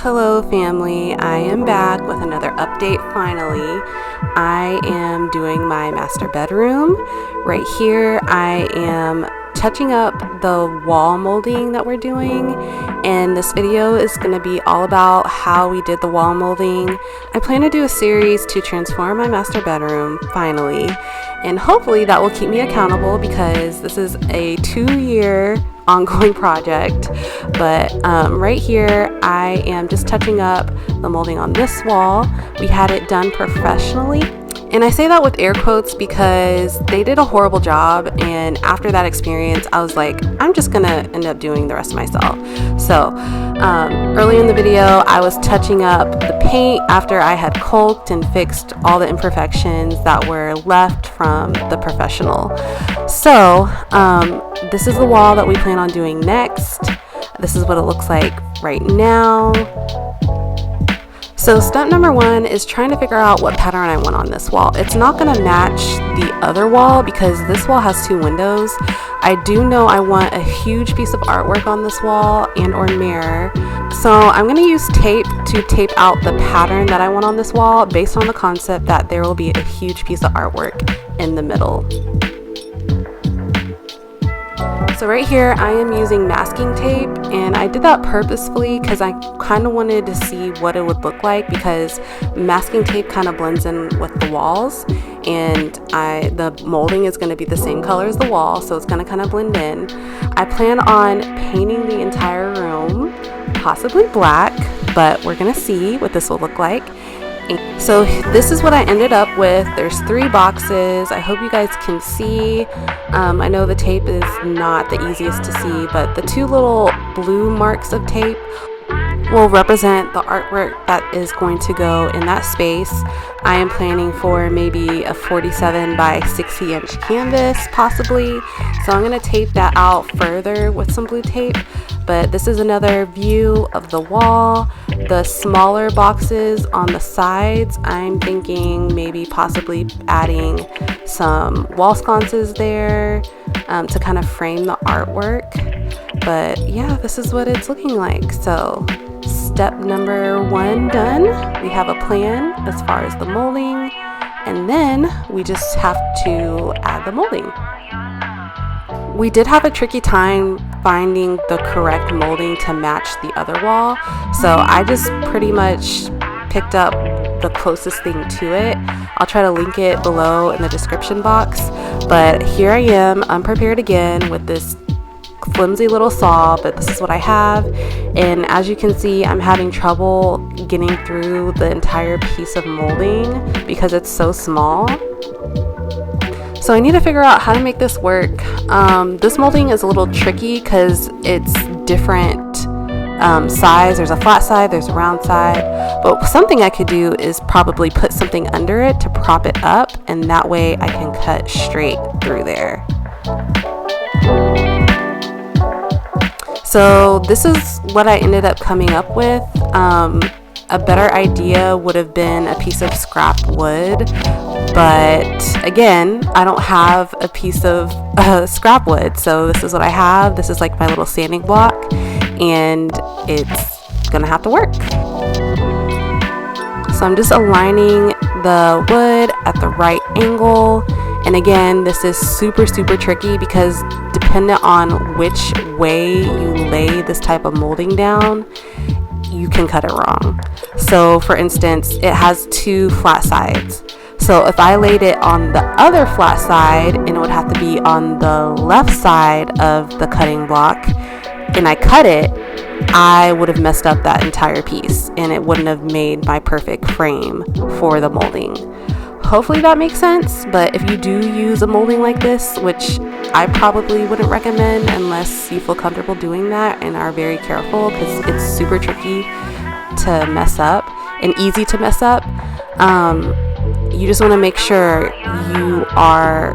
Hello family, I am back with another update finally. I am doing my master bedroom. Right here I am touching up the wall molding that we're doing, and this video is going to be all about how we did the wall molding. I plan to do a series to transform my master bedroom finally, and hopefully that will keep me accountable because this is a 2-year ongoing project. But right here I am just touching up the molding on this wall. We had it done professionally, and I say that with air quotes because they did a horrible job, and after that experience I was like, I'm just gonna end up doing the rest myself. So early in the video I was touching up the paint after I had caulked and fixed all the imperfections that were left from the professional. So this is the wall that we plan on doing next. This is what it looks like right now. So step number 1 is trying to figure out what pattern I want on this wall. It's not going to match the other wall because this wall has 2 windows. I do know I want a huge piece of artwork on this wall and or mirror. So I'm going to use tape to tape out the pattern that I want on this wall based on the concept that there will be a huge piece of artwork in the middle. So right here I am using masking tape, and I did that purposefully because I kind of wanted to see what it would look like, because masking tape kind of blends in with the walls, and the molding is going to be the same color as the wall, so it's going to kind of blend in. I plan on painting the entire room, possibly black, but we're going to see what this will look like. So this is what I ended up with. There's 3 boxes. I hope you guys can see. I know the tape is not the easiest to see, but the 2 little blue marks of tape will represent the artwork that is going to go in that space. I am planning for maybe a 47 by 60 inch canvas possibly, so I'm going to tape that out further with some blue tape. But this is another view of the wall. The smaller boxes on the sides, I'm thinking maybe possibly adding some wall sconces there to kind of frame the artwork. But yeah, this is what it's looking like. So step number 1 done. We have a plan as far as the molding, and then we just have to add the molding. We did have a tricky time finding the correct molding to match the other wall, so I just pretty much picked up the closest thing to it. I'll try to link it below in the description box, but here I am unprepared again with this flimsy little saw, but this is what I have, and as you can see I'm having trouble getting through the entire piece of molding because it's so small. So I need to figure out how to make this work. This molding is a little tricky because it's different size. There's a flat side, there's a round side, but something I could do is probably put something under it to prop it up, and that way I can cut straight through there. So this is what I ended up coming up with. A better idea would have been a piece of scrap wood, but again, I don't have a piece of scrap wood, so this is what I have. This is like my little sanding block, and it's gonna have to work. So I'm just aligning the wood at the right angle, and again, this is super tricky because dependent on which way you lay this type of molding down, you can cut it wrong. So for instance, it has 2 flat sides. So if I laid it on the other flat side, and it would have to be on the left side of the cutting block, and I cut it, I would have messed up that entire piece, and it wouldn't have made my perfect frame for the molding. Hopefully that makes sense, but if you do use a molding like this, which I probably wouldn't recommend unless you feel comfortable doing that and are very careful, because it's super tricky to mess up and easy to mess up, you just want to make sure you are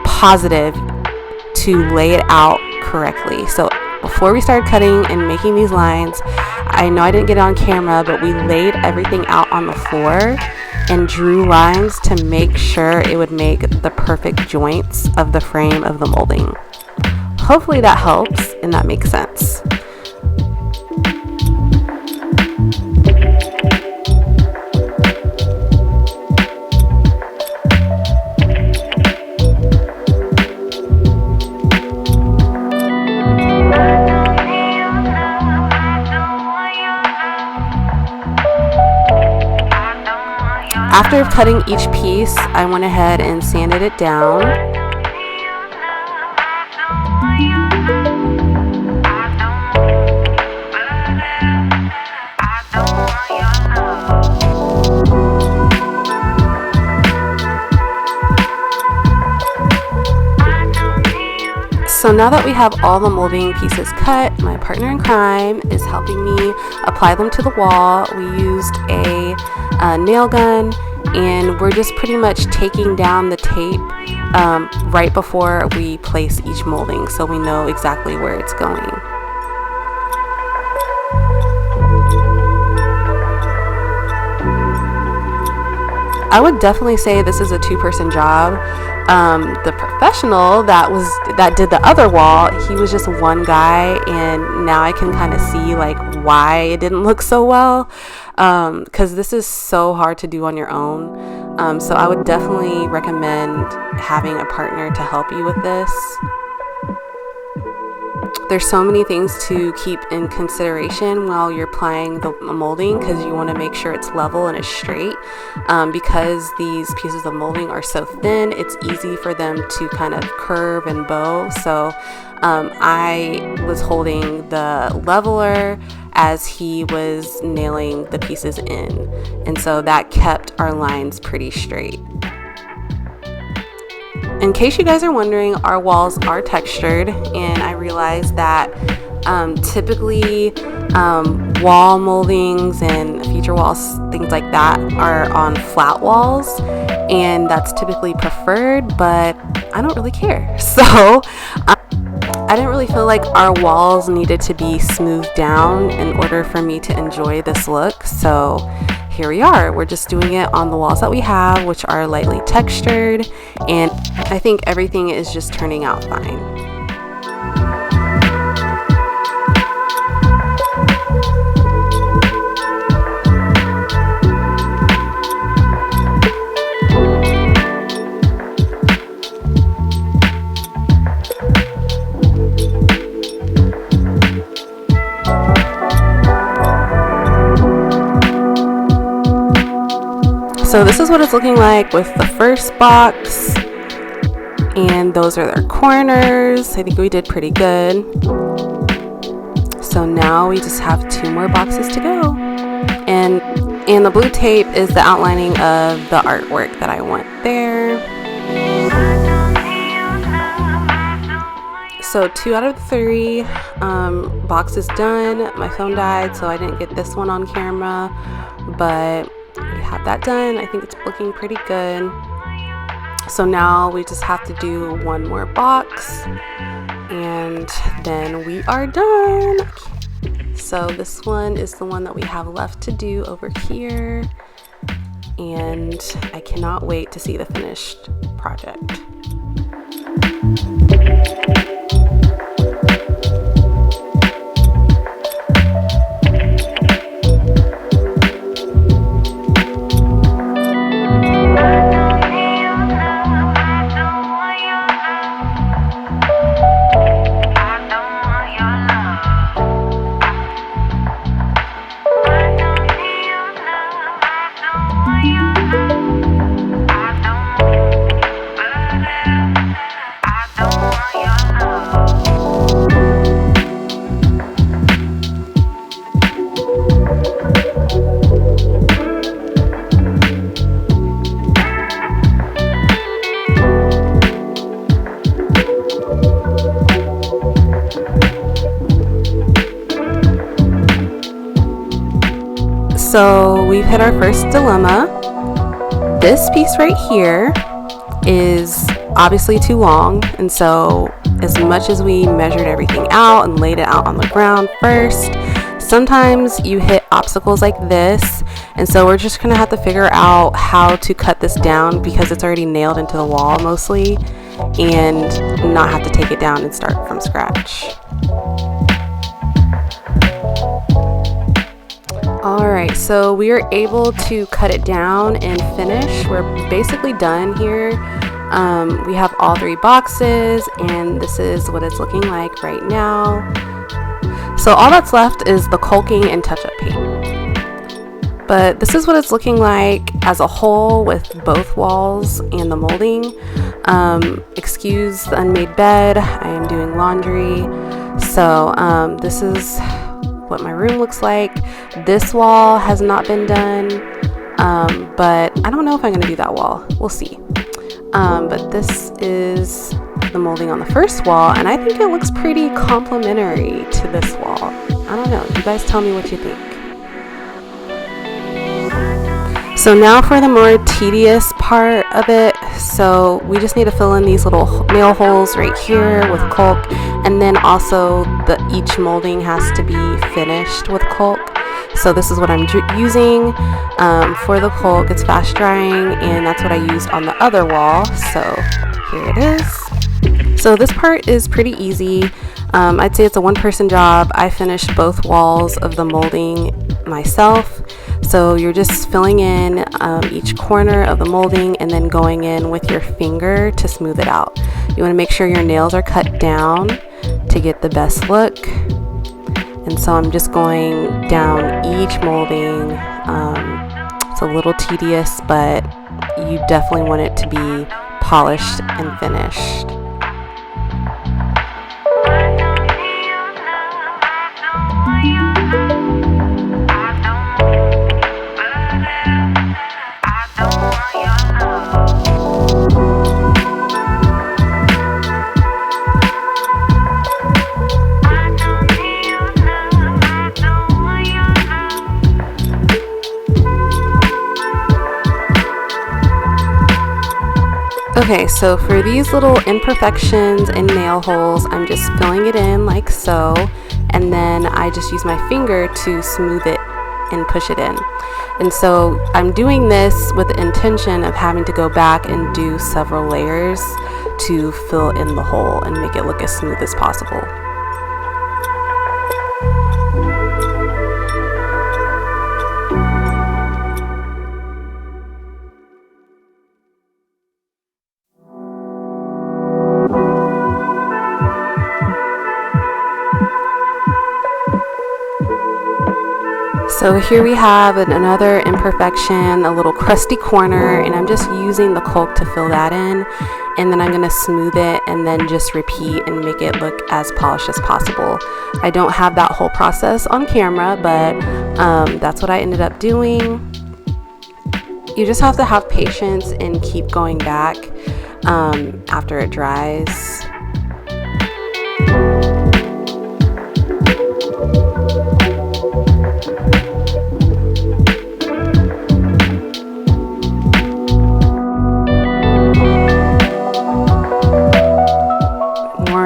positive to lay it out correctly. So before we started cutting and making these lines, I know I didn't get it on camera, but we laid everything out on the floor and drew lines to make sure it would make the perfect joints of the frame of the molding. Hopefully that helps and that makes sense. After cutting each piece, I went ahead and sanded it down. So now that we have all the molding pieces cut, my partner in crime is helping me apply them to the wall. We used a nail gun, and we're just pretty much taking down the tape right before we place each molding, so we know exactly where it's going. I would definitely say this is a two-person job. The professional that did the other wall, he was just one guy, and now I can kind of see like why it didn't look so well, because this is so hard to do on your own. So I would definitely recommend having a partner to help you with this. There's so many things to keep in consideration while you're applying the molding, because you want to make sure it's level and it's straight. Because these pieces of molding are so thin, it's easy for them to kind of curve and bow. So I was holding the leveler as he was nailing the pieces in, and so that kept our lines pretty straight. In case you guys are wondering, our walls are textured, and I realized that typically wall moldings and feature walls, things like that, are on flat walls, and that's typically preferred, but I don't really care. So I didn't really feel like our walls needed to be smoothed down in order for me to enjoy this look. So here we are. We're just doing it on the walls that we have, which are lightly textured, and I think everything is just turning out fine. So this is what it's looking like with the first box, and those are their corners. I think we did pretty good. So now we just have 2 more boxes to go, and the blue tape is the outlining of the artwork that I want there. So 2 out of 3 boxes done. My phone died, so I didn't get this one on camera, but we have that done. I think it's looking pretty good. So now we just have to do 1 more box, and then we are done. So this one is the one that we have left to do over here, and I cannot wait to see the finished project. So we've hit our first dilemma. This piece right here is obviously too long, and so as much as we measured everything out and laid it out on the ground first, sometimes you hit obstacles like this And so we're just gonna have to figure out how to cut this down because it's already nailed into the wall mostly, and not have to take it down and start from scratch. Alright, so we are able to cut it down and finish. We're basically done here. We have all 3 boxes, and this is what it's looking like right now. So all that's left is the caulking and touch-up paint. But this is what it's looking like as a whole with both walls and the molding. Excuse the unmade bed, I am doing laundry. So this is what my room looks like. This wall has not been done, but I don't know if I'm going to do that wall. We'll see. But this is the molding on the first wall, and I think it looks pretty complementary to this wall. I don't know. You guys tell me what you think. So now for the more tedious part of it. So we just need to fill in these little nail holes right here with caulk, and then also each molding has to be finished with caulk. So this is what I'm using for the caulk. It's fast drying, and that's what I used on the other wall. So here it is. So this part is pretty easy. I'd say it's a one-person job. I finished both walls of the molding myself. So you're just filling in each corner of the molding and then going in with your finger to smooth it out. You want to make sure your nails are cut down to get the best look. And so I'm just going down each molding. It's a little tedious, but you definitely want it to be polished and finished. Okay, so for these little imperfections and nail holes, I'm just filling it in like so, and then I just use my finger to smooth it and push it in. And so I'm doing this with the intention of having to go back and do several layers to fill in the hole and make it look as smooth as possible. So here we have another imperfection, a little crusty corner, and I'm just using the caulk to fill that in, and then I'm going to smooth it and then just repeat and make it look as polished as possible. I don't have that whole process on camera, but that's what I ended up doing. You just have to have patience and keep going back after it dries.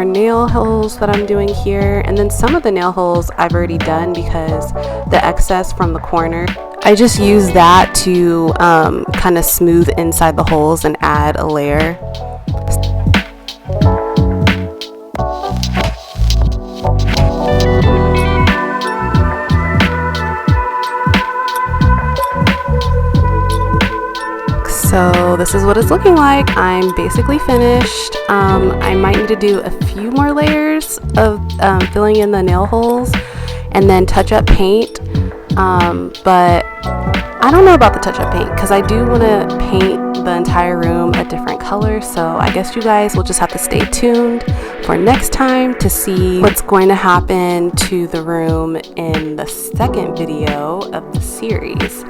Nail holes that I'm doing here, and then some of the nail holes I've already done because the excess from the corner, I just use that to kind of smooth inside the holes and add a layer. So this is what it's looking like. I'm basically finished. I might need to do a few more layers of filling in the nail holes and then touch-up paint. But I don't know about the touch-up paint because I do want to paint the entire room a different color. So I guess you guys will just have to stay tuned for next time to see what's going to happen to the room in the second video of the series.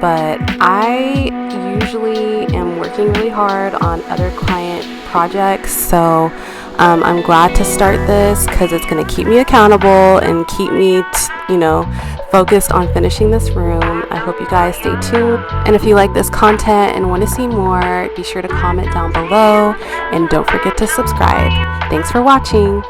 But I usually am working really hard on other client projects, so I'm glad to start this because it's going to keep me accountable and keep me focused on finishing this room. I hope you guys stay tuned, and if you like this content and want to see more, be sure to comment down below and don't forget to subscribe. Thanks for watching.